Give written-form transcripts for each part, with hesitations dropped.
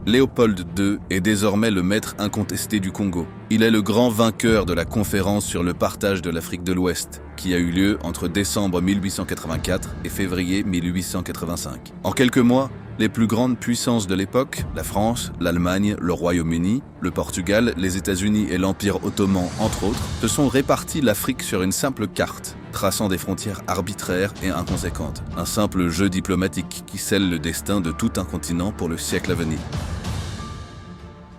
Léopold II est désormais le maître incontesté du Congo. Il est le grand vainqueur de la conférence sur le partage de l'Afrique de l'Ouest, qui a eu lieu entre décembre 1884 et février 1885. En quelques mois, les plus grandes puissances de l'époque, la France, l'Allemagne, le Royaume-Uni, le Portugal, les États-Unis et l'Empire ottoman, entre autres, se sont répartis l'Afrique sur une simple carte, traçant des frontières arbitraires et inconséquentes. Un simple jeu diplomatique qui scelle le destin de tout un continent pour le siècle à venir.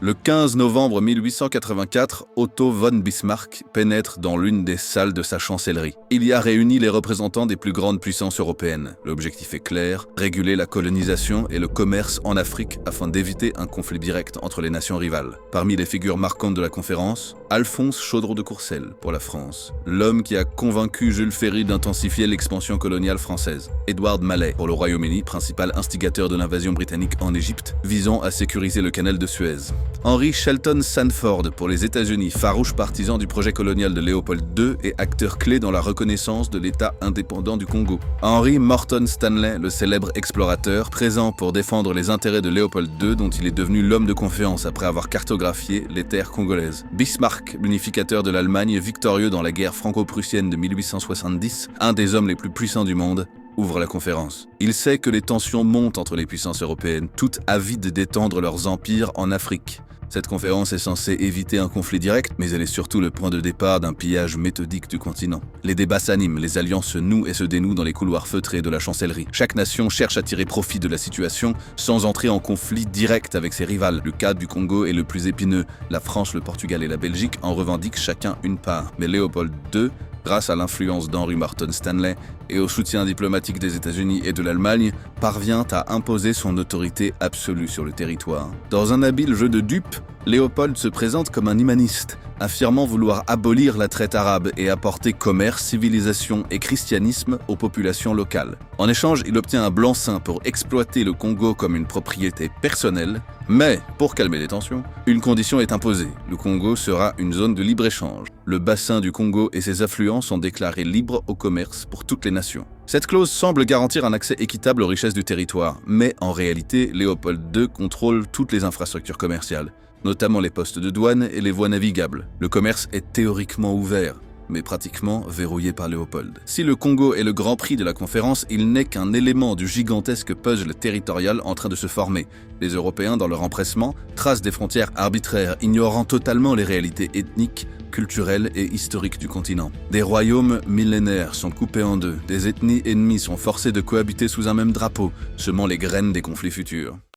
Le 15 novembre 1884, Otto von Bismarck pénètre dans l'une des salles de sa chancellerie. Il y a réuni les représentants des plus grandes puissances européennes. L'objectif est clair, réguler la colonisation et le commerce en Afrique afin d'éviter un conflit direct entre les nations rivales. Parmi les figures marquantes de la conférence, Alphonse Chaudron de Courcelles pour la France, l'homme qui a convaincu Jules Ferry d'intensifier l'expansion coloniale française. Edward Mallet pour le Royaume-Uni, principal instigateur de l'invasion britannique en Égypte, visant à sécuriser le canal de Suez. Henry Shelton Sanford pour les États-Unis, farouche partisan du projet colonial de Léopold II et acteur clé dans la reconnaissance de l'État indépendant du Congo. Henry Morton Stanley, le célèbre explorateur, présent pour défendre les intérêts de Léopold II dont il est devenu l'homme de confiance après avoir cartographié les terres congolaises. Bismarck, l'unificateur de l'Allemagne, victorieux dans la guerre franco-prussienne de 1870, un des hommes les plus puissants du monde, ouvre la conférence. Il sait que les tensions montent entre les puissances européennes, toutes avides d'étendre leurs empires en Afrique. Cette conférence est censée éviter un conflit direct, mais elle est surtout le point de départ d'un pillage méthodique du continent. Les débats s'animent, les alliances se nouent et se dénouent dans les couloirs feutrés de la chancellerie. Chaque nation cherche à tirer profit de la situation sans entrer en conflit direct avec ses rivales. Le cas du Congo est le plus épineux. La France, le Portugal et la Belgique en revendiquent chacun une part. Mais Léopold II, grâce à l'influence d'Henry Morton Stanley et au soutien diplomatique des États-Unis et de l'Allemagne, parvient à imposer son autorité absolue sur le territoire. Dans un habile jeu de dupes, Léopold se présente comme un humaniste, affirmant vouloir abolir la traite arabe et apporter commerce, civilisation et christianisme aux populations locales. En échange, il obtient un blanc-seing pour exploiter le Congo comme une propriété personnelle, mais, pour calmer les tensions, une condition est imposée. Le Congo sera une zone de libre-échange. Le bassin du Congo et ses affluents sont déclarés libres au commerce pour toutes les nations. Cette clause semble garantir un accès équitable aux richesses du territoire, mais en réalité, Léopold II contrôle toutes les infrastructures commerciales, notamment les postes de douane et les voies navigables. Le commerce est théoriquement ouvert, mais pratiquement verrouillé par Léopold. Si le Congo est le grand prix de la conférence, il n'est qu'un élément du gigantesque puzzle territorial en train de se former. Les Européens, dans leur empressement, tracent des frontières arbitraires, ignorant totalement les réalités ethniques, culturelles et historiques du continent. Des royaumes millénaires sont coupés en deux, des ethnies ennemies sont forcées de cohabiter sous un même drapeau, semant les graines des conflits futurs.